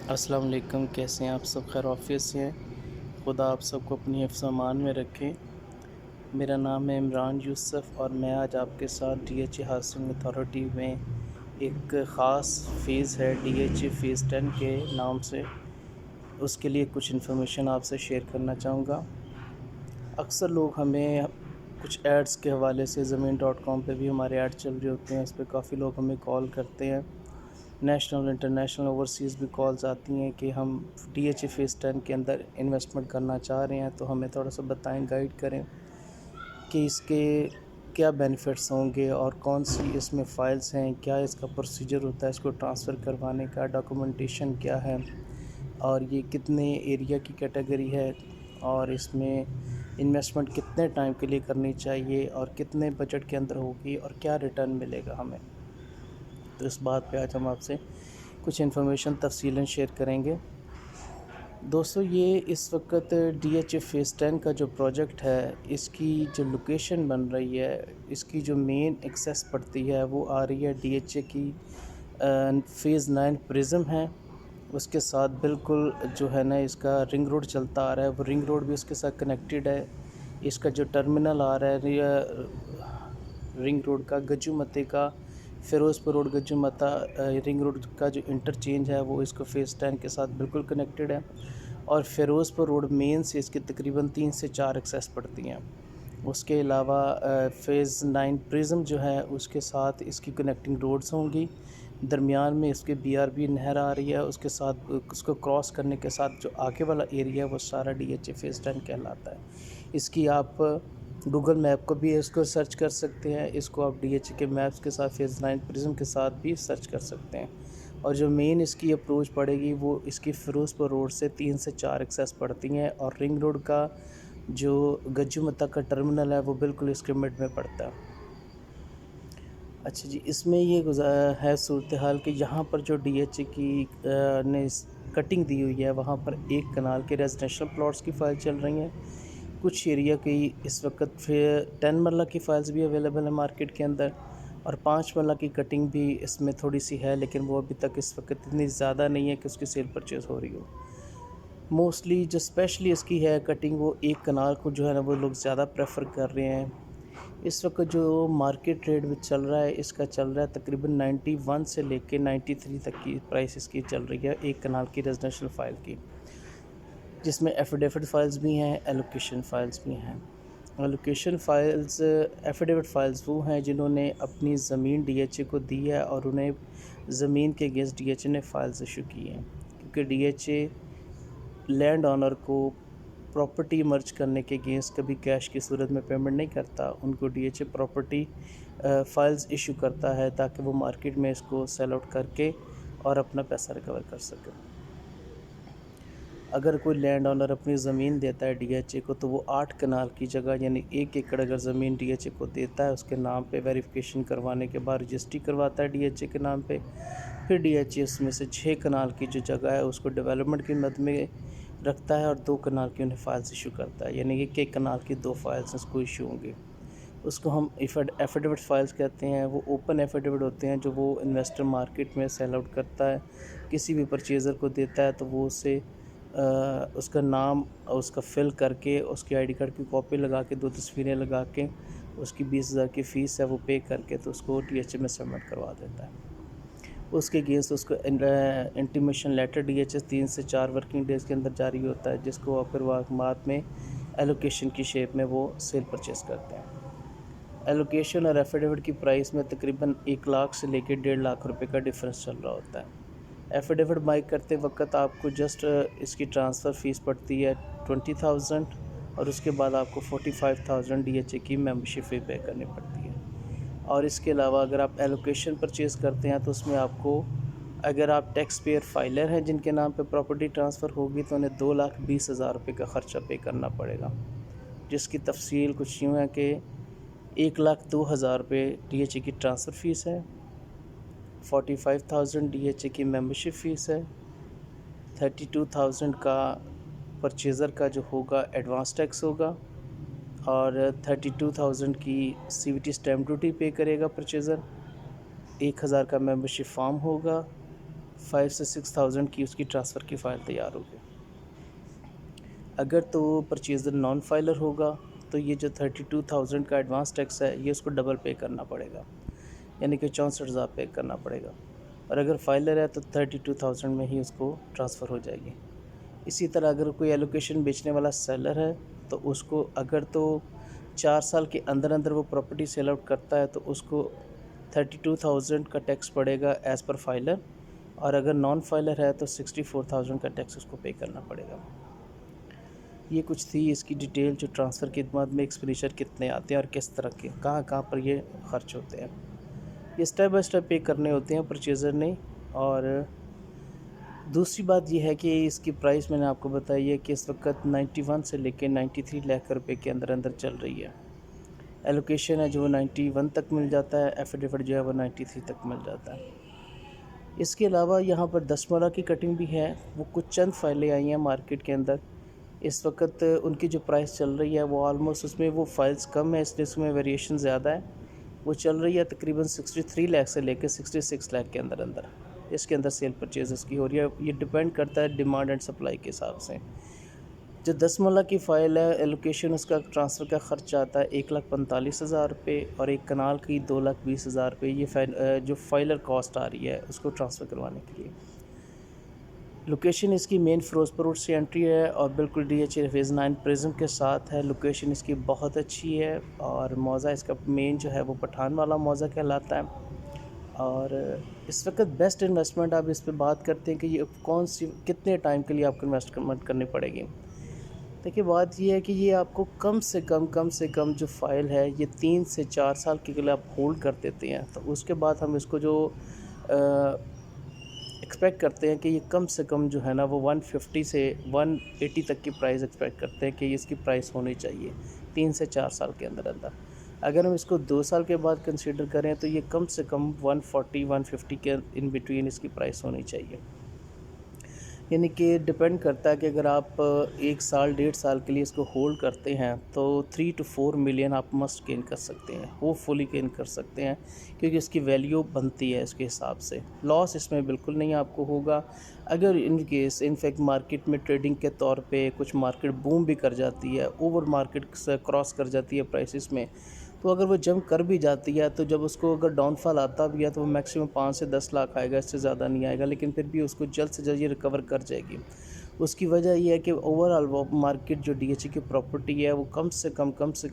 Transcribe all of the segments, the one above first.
السلام علیکم، کیسے ہیں آپ سب؟ خیر آفیس سے ہیں؟ خدا آپ سب کو اپنی حفظ و امان میں رکھیں۔ میرا نام ہے عمران یوسف اور میں آج آپ کے ساتھ D H A housing authority میں ایک خاص فیز ہے ڈی ایچ اے فیز 10 کے نام سے، اس کے لیے کچھ انفارمیشن آپ سے شیئر کرنا چاہوں گا۔ اکثر لوگ ہمیں کچھ ایڈز کے حوالے سے زمین.com پہ بھی ہمارے ایڈ چل رہے ہوتے ہیں، اس پہ کافی لوگ ہمیں کال کرتے ہیں، نیشنل انٹرنیشنل اوورسیز بھی کالز آتی ہیں کہ ہم ڈی ایچ اے فیز 10 کے اندر انویسٹمنٹ کرنا چاہ رہے ہیں، تو ہمیں تھوڑا سا بتائیں، گائیڈ کریں کہ اس کے کیا بینیفٹس ہوں گے اور کون سی اس میں فائلز ہیں، کیا اس کا پروسیجر ہوتا ہے اس کو ٹرانسفر کروانے کا، ڈاکومنٹیشن کیا ہے، اور یہ کتنے ایریا کی کیٹیگری ہے، اور اس میں انویسٹمنٹ کتنے ٹائم کے لیے کرنی چاہیے اور کتنے بجٹ کے اندر ہوگی اور کیا ریٹرن ملے گا ہمیں۔ تو اس بات پہ آج ہم آپ سے کچھ انفارمیشن تفصیلاً شیئر کریں گے۔ دوستو، یہ اس وقت ڈی ایچ اے فیز 10 کا جو پروجیکٹ ہے، اس کی جو لوکیشن بن رہی ہے، اس کی جو مین ایکسیس پڑتی ہے وہ آ رہی ہے ڈی ایچ اے کی فیز 9 پرزم ہے، اس کے ساتھ بالکل جو ہے نا اس کا رنگ روڈ چلتا آ رہا ہے، وہ رنگ روڈ بھی اس کے ساتھ کنیکٹڈ ہے۔ اس کا جو ٹرمینل آ رہا ہے رنگ روڈ کا، گجو متے کا، فیروز پور روڈ گجو متا رنگ روڈ کا جو انٹرچینج ہے وہ اس کو فیز 10 کے ساتھ بالکل کنیکٹڈ ہے، اور فیروز پور روڈ مین سے اس کی تقریباً 3 سے 4 ایکسیس پڑتی ہیں۔ اس کے علاوہ فیز 9 پرزم جو ہے اس کے ساتھ اس کی کنیکٹنگ روڈز ہوں گی، درمیان میں اس کے بی آر بی نہر آ رہی ہے، اس کے ساتھ اس کو کراس کرنے کے ساتھ جو آگے والا ایریا ہے وہ سارا ڈی ایچ اے فیز 10 کہلاتا ہے۔ اس کی آپ گوگل میپ کو بھی اس کو سرچ کر سکتے ہیں، اس کو آپ ڈی ایچ اے کے میپس کے ساتھ فیز 9 پرزم کے ساتھ بھی سرچ کر سکتے ہیں۔ اور جو مین اس کی اپروچ پڑے گی وہ اس کی فیروز پور روڈ سے 3 سے 4 ایکسیس پڑتی ہیں، اور رنگ روڈ کا جو گجو متا کا ٹرمینل ہے وہ بالکل اس کے مڈ میں پڑتا ہے۔ اچھا جی، اس میں یہ ہے صورتحال کہ یہاں پر جو ڈی ایچ اے کی نے کٹنگ دی ہوئی ہے، وہاں پر 1 کنال کے ریزیڈنشل پلاٹس کی فائل چل رہی ہیں، کچھ ایریا کی اس وقت 10 مرلہ کی فائلز بھی اویلیبل ہیں مارکیٹ کے اندر، اور 5 مرلہ کی کٹنگ بھی اس میں تھوڑی سی ہے، لیکن وہ ابھی تک اس وقت اتنی زیادہ نہیں ہے کہ اس کی سیل پرچیز ہو رہی ہو۔ موسٹلی جو اسپیشلی اس کی ہے کٹنگ، وہ 1 کنال کو جو ہے نا وہ لوگ زیادہ پریفر کر رہے ہیں۔ اس وقت جو مارکیٹ ریٹ میں چل رہا ہے، اس کا چل رہا ہے تقریباً 91 سے لے کے 93 تک کی پرائس اس کی چل رہی ہے 1 کنال کی ریزیڈنشل فائل کی، جس میں ایفیڈیوٹ فائلز بھی ہیں، ایلوکیشن فائلز بھی ہیں۔ ایلوکیشن فائلز، ایفیڈیوٹ فائلز وہ ہیں جنہوں نے اپنی زمین ڈی ایچ اے کو دی ہے اور انہیں زمین کے اگینسٹ ڈی ایچ اے نے فائلز ایشو کی ہیں، کیونکہ D H A land owner کو پراپرٹی مرج کرنے کے اگینسٹ کبھی کیش کی صورت میں پیمنٹ نہیں کرتا، ان کو D H A property files issue کرتا ہے تاکہ وہ مارکیٹ میں اس کو سیل آؤٹ کر کے اور اپنا پیسہ ریکور کر سکے۔ اگر کوئی لینڈ آنر اپنی زمین دیتا ہے ڈی ایچ اے کو، تو وہ 8 کنال کی جگہ یعنی 1 ایکڑ اگر زمین ڈی ایچ اے کو دیتا ہے، اس کے نام پہ ویریفیکیشن کروانے کے بعد رجسٹری کرواتا ہے ڈی ایچ اے کے نام پہ، پھر ڈی ایچ اے اس میں سے 6 کنال کی جو جگہ ہے اس کو ڈیولپمنٹ کی مد میں رکھتا ہے اور 2 کنال کی انہیں فائلز ایشو کرتا ہے، یعنی 1 کنال کی 2 فائلز اس کو ایشو ہوں گی۔ اس کو ہم ایفیڈیوٹ فائلز کہتے ہیں۔ وہ اوپن ایفیڈیوٹ ہوتے ہیں جو وہ انویسٹر مارکیٹ میں سیل آؤٹ کرتا ہے، کسی بھی پرچیزر کو دیتا ہے، تو وہ اسے اس کا نام اور اس کا فل کر کے، اس کی آئی ڈی کارڈ کی کاپی لگا کے، 2 تصویریں لگا کے، اس کی 20,000 کی فیس ہے وہ پے کر کے، تو اس کو ڈی ایچ اے میں سبمٹ کروا دیتا ہے۔ اس کے اگینسٹ اس کو intimation letter D H A 3 سے 4 ورکنگ ڈیز کے اندر جاری ہوتا ہے، جس کو پھر واقعات میں ایلوکیشن کی شیپ میں وہ سیل پرچیز کرتے ہیں۔ ایلوکیشن اور ایفیڈیوٹ کی پرائس میں تقریباً 1 لاکھ سے لے کے 1.5 لاکھ روپے کا ڈیفرنس چل رہا ہوتا ہے۔ ایفیڈیوٹ بائی کرتے وقت آپ کو جسٹ اس کی ٹرانسفر فیس پڑتی ہے 20,000، اور اس کے بعد آپ کو 45,000 ڈی ایچ اے کی ممبرشپ فی پے کرنی پڑتی ہے۔ اور اس کے علاوہ اگر آپ ایلوکیشن پرچیز کرتے ہیں تو اس میں آپ کو، اگر آپ ٹیکس پیئر فائلر ہیں جن کے نام پہ پراپرٹی ٹرانسفر ہوگی، تو انہیں 2,20,000 روپے کا خرچہ پے کرنا پڑے گا، جس کی تفصیل کچھ یوں ہے کہ 1,02,000 روپے ڈی ایچ اے کی ٹرانسفر فیس ہے، 45,000 ڈی ایچ اے کی ممبرشپ فیس ہے، 32,000 کا پرچیزر کا جو ہوگا ایڈوانس ٹیکس ہوگا، اور 32,000 کی سی V T stamp duty pay کرے گا پرچیزر، 1,000 کا ممبرشپ فارم ہوگا، 5 سے 6,000 کی اس کی ٹرانسفر کی فائل تیار ہوگی۔ اگر تو پرچیزر نان فائلر ہوگا تو یہ جو 32,000 کا ایڈوانس ٹیکس ہے یہ اس کو ڈبل پے کرنا پڑے گا، یعنی کہ 64,000 پے کرنا پڑے گا، اور اگر فائلر ہے تو 32,000 میں ہی اس کو ٹرانسفر ہو جائے گی۔ اسی طرح اگر کوئی ایلوکیشن بیچنے والا سیلر ہے تو اس کو اگر تو 4 سال کے اندر اندر وہ پراپرٹی سیل آؤٹ کرتا ہے تو اس کو 32,000 کا ٹیکس پڑے گا ایز پر فائلر، اور اگر نان فائلر ہے تو 64,000 کا ٹیکس اس کو پے کرنا پڑے گا۔ یہ کچھ تھی اس کی ڈیٹیل، جو ٹرانسفر کی خدمات میں ایکسپینڈیچر کتنے آتے ہیں اور کس طرح کے کہاں پر یہ خرچ ہوتے ہیں۔ یہ اسٹیپ بائی اسٹیپ پے کرنے ہوتے ہیں پرچیزر نے۔ اور دوسری بات یہ ہے کہ اس کی پرائس میں نے آپ کو بتائی ہے کہ اس وقت 91 سے لے کے 93 لاکھ روپے کے اندر اندر چل رہی ہے۔ ایلوکیشن ہے جو 91 تک مل جاتا ہے، ایفیڈیوٹ جو ہے وہ 93 تک مل جاتا ہے۔ اس کے علاوہ یہاں پر 10 مرلہ کی کٹنگ بھی ہے، وہ کچھ چند فائلیں آئی ہیں مارکیٹ کے اندر۔ اس وقت ان کی جو پرائس چل رہی ہے وہ آلموسٹ، اس میں وہ فائلز کم ہے اس لیے اس میں ویریشن زیادہ ہے، وہ چل رہی ہے تقریباً 63 لاکھ سے لے کے 66 لاکھ کے اندر اندر۔ اس کے اندر سیل پرچیزز کی ہو رہی ہے، یہ ڈیپینڈ کرتا ہے ڈیمانڈ اینڈ سپلائی کے حساب سے۔ جو 10 مرلہ کی فائل ہے، ایلوکیشن اس کا ٹرانسفر کا خرچ آتا ہے 1,45,000 روپے، اور ایک کنال کی 2,20,000 روپے، یہ جو فائلر کاسٹ آ رہی ہے اس کو ٹرانسفر کروانے کے لیے۔ لوکیشن اس کی مین فیروزپور روڈ سے انٹری ہے اور بالکل DHA فیز 9 پرزم کے ساتھ ہے۔ لوکیشن اس کی بہت اچھی ہے، اور موضع اس کا مین جو ہے وہ پٹھان والا موضع کہلاتا ہے۔ اور اس وقت بیسٹ انویسٹمنٹ آپ اس پہ بات کرتے ہیں کہ یہ کتنے ٹائم کے لیے آپ کو انویسٹمنٹ کرنی پڑے گی۔ دیکھیے بات یہ ہے کہ یہ آپ کو کم سے کم جو فائل ہے یہ 3 سے 4 سال کے لیے آپ ہولڈ کر دیتے ہیں، تو اس کے بعد ہم اس کو جو ایکسپیکٹ کرتے ہیں کہ یہ کم سے کم جو ہے نا وہ 150 سے 180 تک کی پرائز ایکسپیکٹ کرتے ہیں کہ اس کی پرائس ہونی چاہیے 3 سے 4 سال کے اندر اندر۔ اگر ہم اس کو 2 سال کے بعد کنسیڈر کریں تو یہ کم سے کم 140-150 کے ان بٹوین اس کی پرائس ہونی چاہیے۔ یعنی کہ ڈیپینڈ کرتا ہے کہ اگر آپ 1 سال 1.5 سال کے لیے اس کو ہولڈ کرتے ہیں تو 3 to 4 ملین آپ مسٹ گین کر سکتے ہیں، ہوپ فلی گین کر سکتے ہیں، کیونکہ اس کی ویلیو بنتی ہے اس کے حساب سے۔ لاس اس میں بالکل نہیں آپ کو ہوگا۔ اگر ان فیکٹ مارکیٹ میں ٹریڈنگ کے طور پہ کچھ مارکیٹ بوم بھی کر جاتی ہے، اوور مارکیٹ سے کراس کر جاتی ہے پرائسز میں، تو اگر وہ جمپ کر بھی جاتی ہے تو جب اس کو اگر ڈاؤن فال آتا بھی ہے تو وہ میکسیمم 5 سے 10 لاکھ آئے گا، اس سے زیادہ نہیں آئے گا، لیکن پھر بھی اس کو جلد سے جلد یہ ریکور کر جائے گی۔ اس کی وجہ یہ ہے کہ اوور آل مارکیٹ جو DHA کی پراپرٹی ہے وہ کم سے کم 50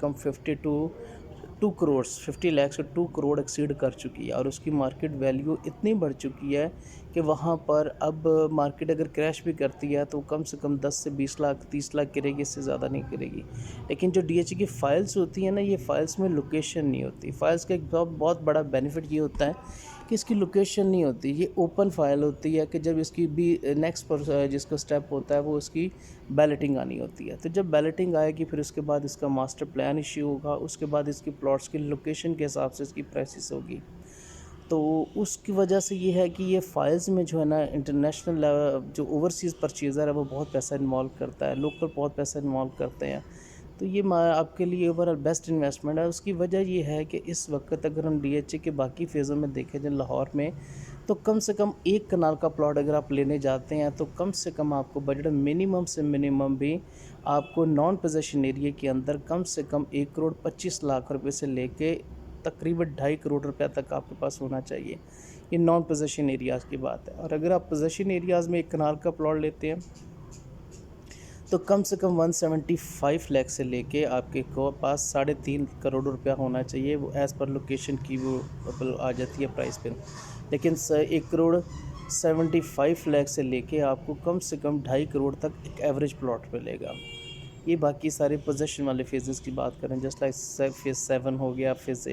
لاکھ سے 2 کروڑ ایکسیڈ کر چکی ہے، اور اس کی مارکیٹ ویلیو اتنی بڑھ چکی ہے کہ وہاں پر اب مارکیٹ اگر کریش بھی کرتی ہے تو کم سے کم 10 سے 20 لاکھ 30 لاکھ گرے گی، اس سے زیادہ نہیں گرے گی۔ لیکن جو DHA کی فائلز ہوتی ہیں نا، یہ فائلز میں لوکیشن نہیں ہوتی۔ فائلز کا ایک بہت بڑا بینیفٹ یہ ہوتا ہے کہ اس کی لوکیشن نہیں ہوتی، یہ اوپن فائل ہوتی ہے کہ جب اس کی بھی نیکسٹ پر جس کو سٹیپ ہوتا ہے وہ اس کی بیلٹنگ آنی ہوتی ہے، تو جب بیلٹنگ آئے گی پھر اس کے بعد اس کا ماسٹر پلان ایشو ہوگا، اس کے بعد اس کی پلاٹس کی لوکیشن کے حساب سے اس کی پرائسز ہوگی۔ تو اس کی وجہ سے یہ ہے کہ یہ فائلز میں جو ہے نا انٹرنیشنل جو اوورسیز پرچیزر ہے وہ بہت پیسہ انوالو کرتا ہے، لوکل بہت پیسہ انوالو کرتے ہیں، تو یہ آپ کے لیے اوور آل بیسٹ انویسٹمنٹ ہے۔ اس کی وجہ یہ ہے کہ اس وقت اگر ہم DHA کے باقی فیزوں میں دیکھیں جن لاہور میں، تو کم سے کم 1 کنال کا پلاٹ اگر آپ لینے جاتے ہیں تو کم سے کم آپ کو بجٹ منیمم سے منیمم بھی آپ کو نان پوزیشن ایریا کے اندر کم سے کم 1,25,00,000 روپے سے لے کے تقریباً 2.5 کروڑ روپے تک آپ کے پاس ہونا چاہیے۔ یہ نان پوزیشن ایریاز کی بات ہے، اور اگر آپ پوزیشن ایریاز میں 1 کنال کا پلاٹ لیتے ہیں تو کم سے کم 175 لاکھ سے لے کے آپ کے پاس 3.5 کروڑ روپیہ ہونا چاہیے، وہ ایز پر لوکیشن کی وہ آ جاتی ہے پرائس پہ۔ لیکن 1,75 لاکھ سے لے کے آپ کو کم سے کم 2.5 کروڑ تک ایک ایوریج پلاٹ ملے گا۔ یہ باقی سارے پوزیشن والے فیزز کی بات کریں، جسٹ لائک فیز 7 ہو گیا، فیز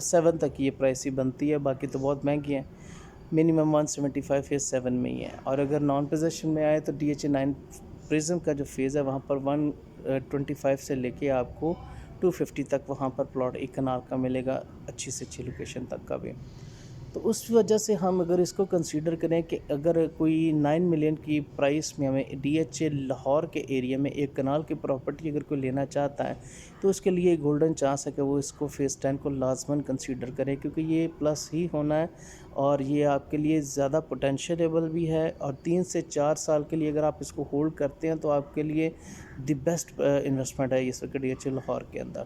7 تک یہ پرائس ہی بنتی ہے، باقی تو بہت مہنگی ہیں۔ منیمم 175 فیز 7 میں ہی ہے، اور اگر نان پوزیشن میں آئے تو DHA 9 پرزم کا جو فیز ہے وہاں پر 125 سے لے کے آپ کو 250 تک وہاں پر پلاٹ 1 کنال کا ملے گا، اچھی سے اچھی لوکیشن تک کا بھی۔ تو اس وجہ سے ہم اگر اس کو کنسیڈر کریں کہ اگر کوئی 9 ملین کی پرائس میں ہمیں DHA لاہور کے ایریا میں ایک کنال کی پراپرٹی اگر کوئی لینا چاہتا ہے تو اس کے لیے گولڈن چانس ہے کہ وہ اس کو فیز 10 کو لازماً کنسیڈر کریں، کیونکہ یہ پلس ہی ہونا ہے اور یہ آپ کے لیے زیادہ پوٹینشیبل بھی ہے، اور 3 سے 4 سال کے لیے اگر آپ اس کو ہولڈ کرتے ہیں تو آپ کے لیے دی بیسٹ انویسٹمنٹ ہے اس وقت DHA لاہور کے اندر۔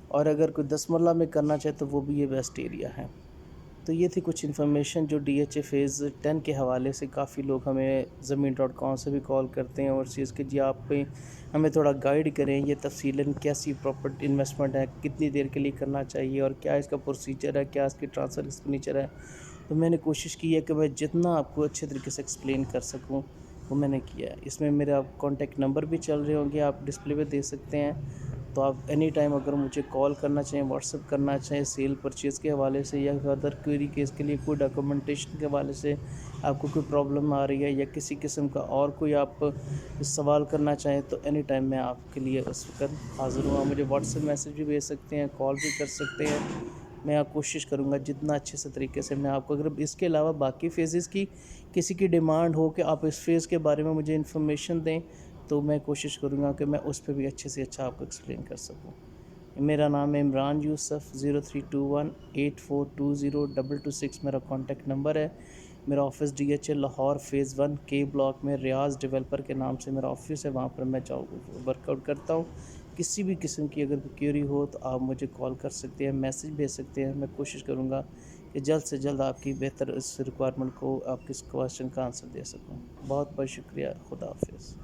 اور اگر کوئی 10 مرلہ میں کرنا چاہے تو وہ بھی یہ بیسٹ ایریا ہے۔ تو یہ تھی کچھ انفارمیشن جو DHA فیز 10 کے حوالے سے کافی لوگ ہمیں زمین.com سے بھی کال کرتے ہیں اور چیز کہ جی آپ ہمیں تھوڑا گائیڈ کریں، یہ تفصیلاً کیسی پراپرٹی انویسٹمنٹ ہے، کتنی دیر کے لیے کرنا چاہیے اور کیا اس کا پروسیجر ہے، کیا اس کی ٹرانسفر ایکسپینڈیچر ہے۔ تو میں نے کوشش کی ہے کہ میں جتنا آپ کو اچھے طریقے سے ایکسپلین کر سکوں وہ میں نے کیا ہے۔ اس میں میرے آپ کانٹیکٹ نمبر بھی چل رہے ہوں گے، آپ ڈسپلے پہ دے سکتے ہیں، تو آپ اینی ٹائم اگر مجھے کال کرنا چاہیں، واٹس ایپ کرنا چاہیں سیل پرچیز کے حوالے سے یا ادر کوئی کیس کے لیے کوئی ڈاکومنٹیشن کے حوالے سے آپ کو کوئی پرابلم آ رہی ہے یا کسی قسم کا اور کوئی آپ سوال کرنا چاہیں تو اینی ٹائم میں آپ کے لیے اس وقت حاضر ہوں۔ آپ مجھے واٹس ایپ میسیج بھی بھیج سکتے ہیں، کال بھی کر سکتے ہیں، میں آپ کوشش کروں گا جتنا اچھے سے طریقے سے میں آپ کو، اگر اس کے علاوہ باقی فیزز کی کسی کی ڈیمانڈ ہو کہ آپ اس فیز کے بارے میں مجھے انفارمیشن دیں تو میں کوشش کروں گا کہ میں اس پہ بھی اچھے سے اچھا آپ کو ایکسپلین کر سکوں۔ میرا نام ہے عمران یوسف، 032184202226 میرا کانٹیکٹ نمبر ہے۔ میرا آفس DHA لاہور فیز 1 کے بلاک میں ریاض ڈیولپر کے نام سے میرا آفس ہے، وہاں پر میں ورک آؤٹ کرتا ہوں۔ کسی بھی قسم کی اگر کوئی کیوری ہو تو آپ مجھے کال کر سکتے ہیں، میسیج بھیج سکتے ہیں، میں کوشش کروں گا کہ جلد سے جلد آپ کی بہتر اس ریکوائرمنٹ کو، آپ کی اس کویسچن کا آنسر دے سکوں۔ بہت بہت شکریہ، خدا حافظ۔